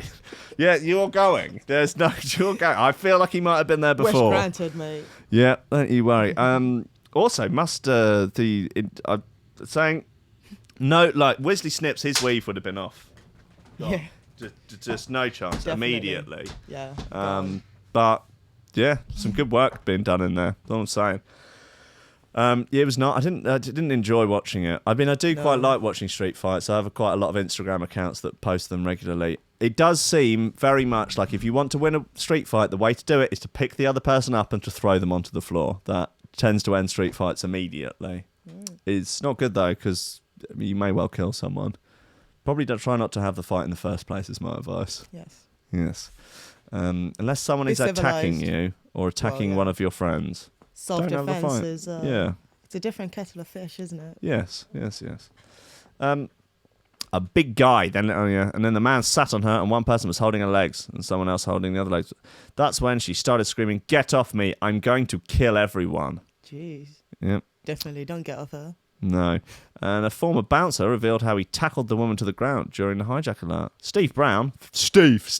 Yeah, you're going. You're going. I feel like he might have been there before. Wish granted, mate. Yeah, don't you worry. Also, saying no, like Wesley Snipes, his weave would have been off. God. Yeah. Just no chance. Definitely. Immediately. Yeah. But yeah, some good work being done in there. That's all I'm saying. It was not. I didn't enjoy watching it. I mean, I do quite like watching street fights. I have quite a lot of Instagram accounts that post them regularly. It does seem very much like if you want to win a street fight, the way to do it is to pick the other person up and to throw them onto the floor. That tends to end street fights immediately. It's not good though, because you may well kill someone. Probably don't try not to have the fight in the first place is my advice. Yes. Unless someone is attacking you or attacking one of your friends. Self-defense is it's a different kettle of fish, isn't it? Yes. A big guy, and then the man sat on her, and one person was holding her legs, and someone else holding the other legs. That's when she started screaming, "Get off me! I'm going to kill everyone!" Jeez. Yep. Definitely don't get off her. No. And a former bouncer revealed how he tackled the woman to the ground during the hijack alert. Steve Brown. Steve.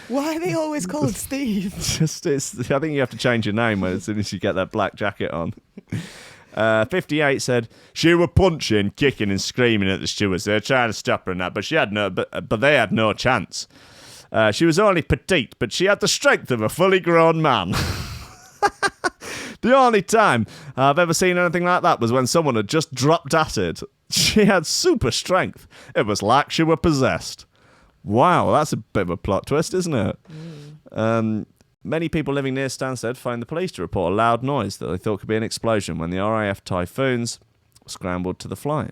Why are they always called Steve? I think you have to change your name as soon as you get that black jacket on. 58 said, she were punching, kicking and screaming at the stewards. They were trying to stop her and that, but they had no chance. She was only petite, but she had the strength of a fully grown man. The only time I've ever seen anything like that was when someone had just dropped acid. She had super strength. It was like she were possessed. Wow, that's a bit of a plot twist, isn't it? Many people living near Stansted phoned the police to report a loud noise that they thought could be an explosion when the RAF Typhoons scrambled to the flight.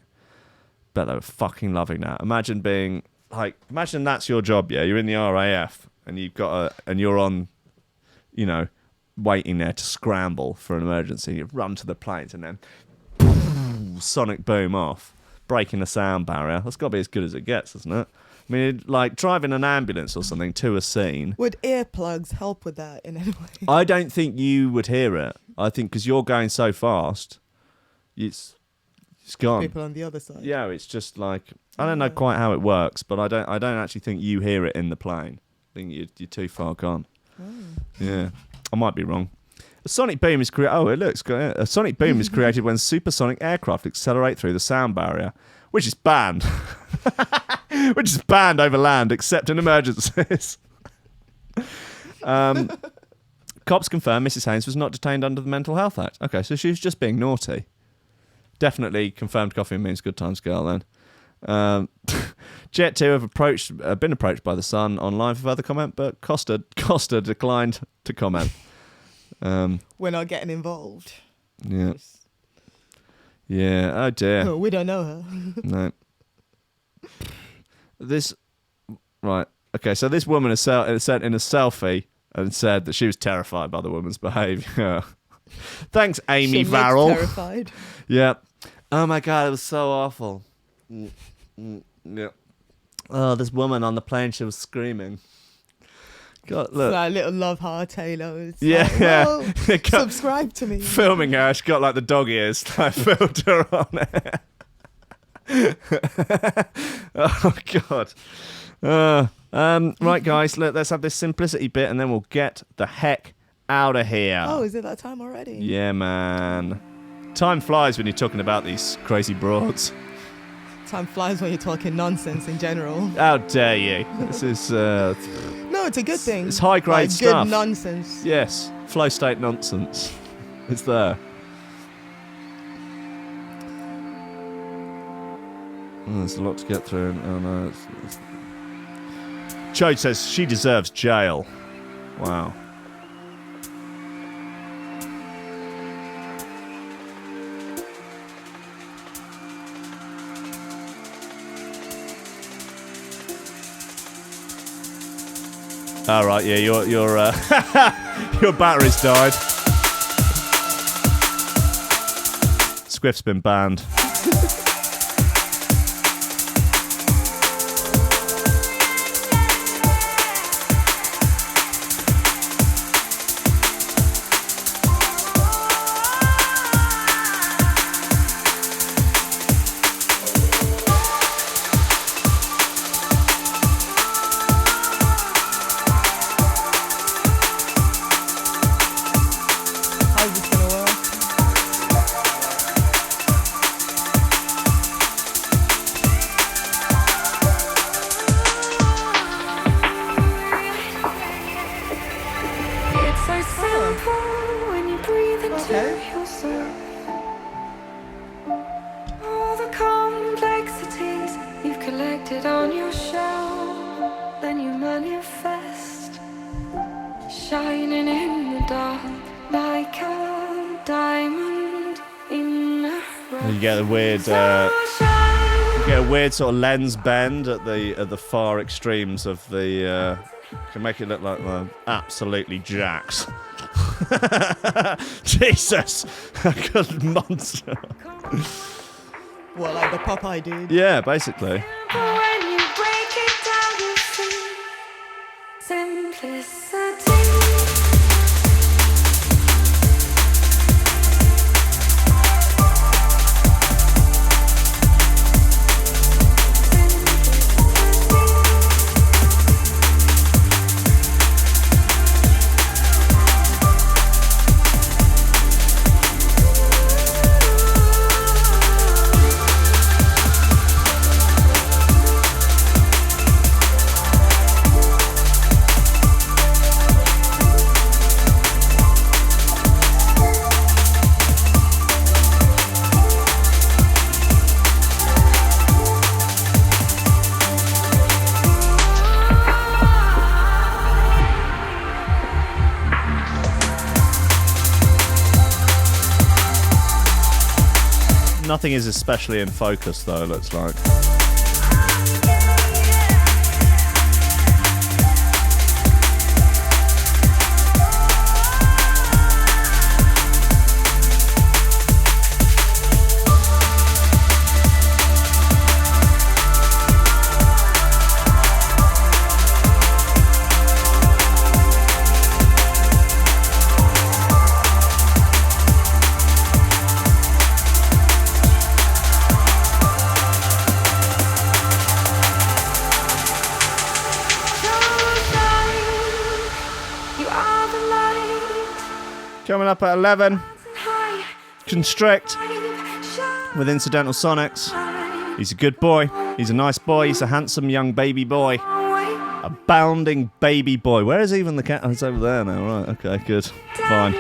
Bet they were fucking loving that. Imagine being like, imagine that's your job, yeah? You're in the RAF and you're on, you know, waiting there to scramble for an emergency. You run to the planes and then sonic boom off, breaking the sound barrier. That's got to be as good as it gets, isn't it? I mean, like driving an ambulance or something to a scene. Would earplugs help with that in any way? I don't think you would hear it. I think because you're going so fast, it's gone. People on the other side. Yeah, it's just like, I don't know quite how it works, but I don't actually think you hear it in the plane. I think you're too far gone. Yeah, I might be wrong. A sonic boom is a sonic boom is created when supersonic aircraft accelerate through the sound barrier, which is banned. Which is banned over land, except in emergencies. Cops confirm Mrs. Haynes was not detained under the Mental Health Act. Okay, so she was just being naughty. Definitely confirmed coffee means good times girl then. Jet2 have been approached by The Sun online for further comment, but Costa declined to comment. We're not getting involved. Yeah. Yeah, oh dear. Oh, we don't know her. No. Right. Okay, so this woman has sent in a selfie and said that she was terrified by the woman's behaviour. Thanks, Amy She Varrell. looks terrified. Yeah. Oh my God, it was so awful. Yeah. Oh, this woman on the plane, she was screaming. God, look. It's like a little love heart, Taylor. It's Yeah, like, yeah. "Whoa, subscribe to me. Filming her, she got like the dog ears like filter on it. Oh God. Right, guys, let's have this simplicity bit and then we'll get the heck out of here. Oh, is it that time already? Yeah, man. Time flies when you're talking about these crazy broads. Time flies when you're talking nonsense in general. How dare you? This is No, it's a good thing. it's high grade like, stuff. Good nonsense. Yes, flow state nonsense. It's there. Oh, there's a lot to get through. Oh no. Chode says she deserves jail. Wow. All right, yeah, your your battery's died. Squift's been banned. How's this gonna work? It's so simple when you breathe into Okay. yourself. All the complexities you've collected on your shelf, then you manifest, shining in the dark like a diamond in a rough. You get a weird, you get a weird sort of lens bend at the far extremes of the. Can make it look like absolutely jacks. Jesus, good monster. What, like the Popeye dude? Yeah, basically. When you break it down, you see simplicity. Nothing is especially in focus, though, it looks like. Coming up at 11, Constrict with Incidental Sonics. He's a good boy. He's a nice boy. He's a handsome young baby boy. A bounding baby boy. Where is even the cat? Oh, it's over there now. Right, okay, good. Fine.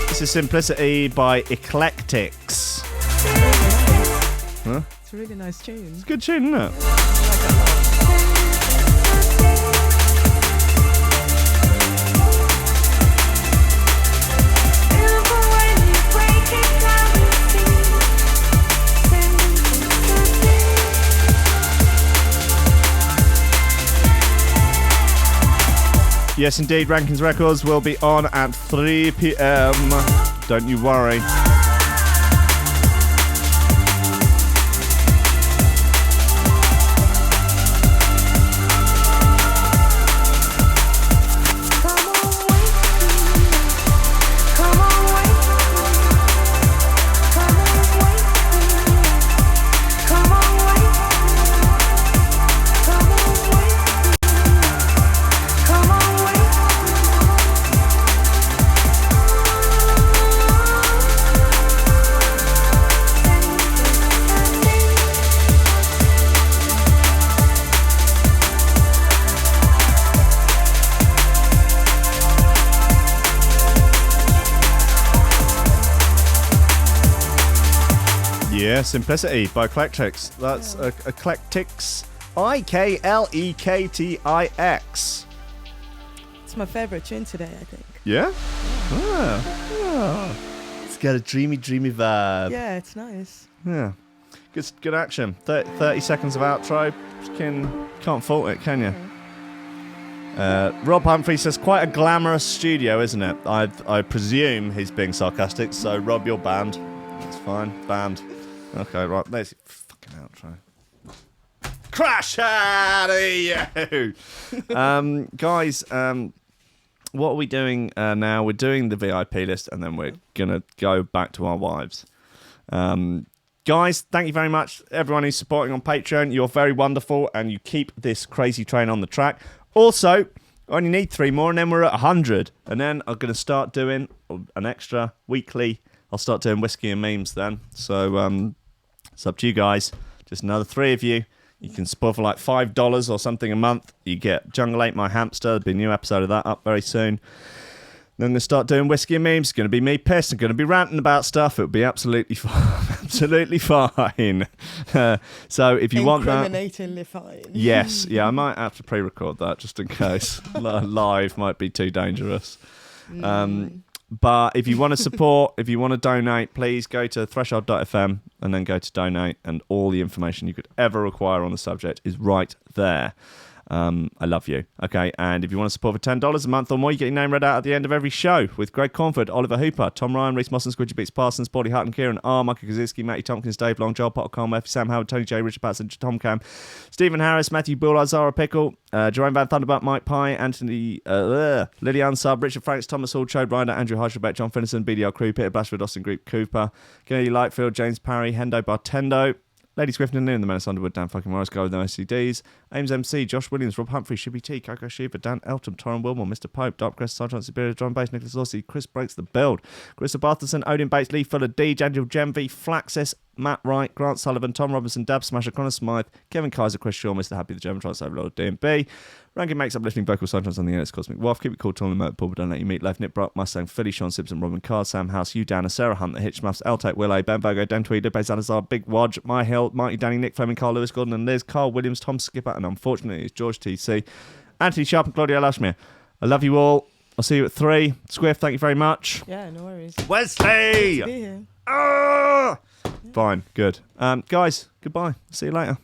This is Simplicity by Eclectics. Huh? It's a really nice tune. It's a good tune, isn't it? Yes, indeed, Rankins Records will be on at 3 p.m. Don't you worry. Yeah, Simplicity by Eclectics. That's Eclectics. Iclektix. It's my favourite tune today, I think. Yeah? It's got a dreamy, dreamy vibe. Yeah, it's nice. Yeah. Good action. 30 seconds of outro. Can't fault it, can you? Rob Humphrey says, quite a glamorous studio, isn't it? I presume he's being sarcastic, so Rob, you're banned. That's fine. Banned. Okay, right. There's your fucking outro. Crash out of you! Guys, what are we doing now? We're doing the VIP list, and then we're going to go back to our wives. Guys, thank you very much. Everyone who's supporting on Patreon, you're very wonderful, and you keep this crazy train on the track. Also, I only need 3 more, and then we're at 100. And then I'm going to start doing an extra weekly. I'll start doing whiskey and memes then. So it's up to you guys. Just another 3 of you. You can support for like $5 or something a month. You get Jungle 8 My Hamster. There'll be a new episode of that up very soon. Then I'm going to start doing whiskey and memes. It's going to be me pissed. I'm going to be ranting about stuff. It'll be absolutely fine. Absolutely fine. So if you want that... Incriminatingly fine. Yes. Yeah, I might have to pre-record that just in case. Live might be too dangerous. But if you want to support, if you want to donate, please go to threshold.fm and then go to donate, and all the information you could ever require on the subject is right there. I love you. Okay, and if you want to support for $10 a month or more, you get your name read out at the end of every show with Greg Cornford, Oliver Hooper, Tom Ryan, Reece Mosson, Squidgy Beats, Parsons, Pauly Hutton, Ciarán R, Michael Kedzierski, Matty Tomkins, Dave Long, Joel Potter, Colm Murphy, Sam Howard, Tony J, Richard Patterson, Tom Camm, Stephen Harris, Matthieu Boulard, Zara Pickle, Jeroen Van Thunderbutt, Mike Pye, Anthony Lily Unsub, Richard Franks, Thomas Hall, Chode Ryder, Andrew Heichelbech, John Finison, BDR Crew, Peter Blatchford, Austin Group, Coupar, Gennady Lightfield, James Parry, Hendo Bartendo, Lady Swift and Noon, The Menace Underwood, Dan fucking Morris, Guy With No STDs, Ames MC, Josh Williams, Rob Humphrey, Shibby T, Coco Shiva, Dan Elton, Taran Wilmore, Mr. Pope, Dark Crest, Sergeant Siberia, John Bass, Nicolas Lorcy, Kris Breaks, The Build, Karissa Barthelson, Odin Bates, Lee Fuller, D, Daniel Gemvi, Flaxis, Matt Wright, Grant Sullivan, Tom Robinson, Dab Smasher, Connor Smythe, Kevin Kaiser, Chris Shaw, Mr. Happy, The German Trans Overlord, DMB, Rankin makes uplifting vocal soundtracks on the Endless Cosmic Waff, Keep It Cool, Tom Lemert, Paul, but Don't Let You Meet, Life, Nick Brock, Mustang, Philly, Sean Simpson, Robin Card, Sam House, Hugh Downer, Sarah Hunt, The Hitch Muffs, L-Tech, Will A, Ben Virgo, Dan Tweed, Lupe Salazar, Big Wodge, My Hill, Marty Danny, Nick Fleming, Carl Lewis, Gordon and Liz, Carl Williams, Tom Skipper, and unfortunately it's George TC, Anthony Sharp and Claudia Lashmere. I love you all. I'll see you at 3. Squiff, thank you very much. Yeah, no worries. Wesley! Be here. Ah! Fine, good. Guys, goodbye. See you later.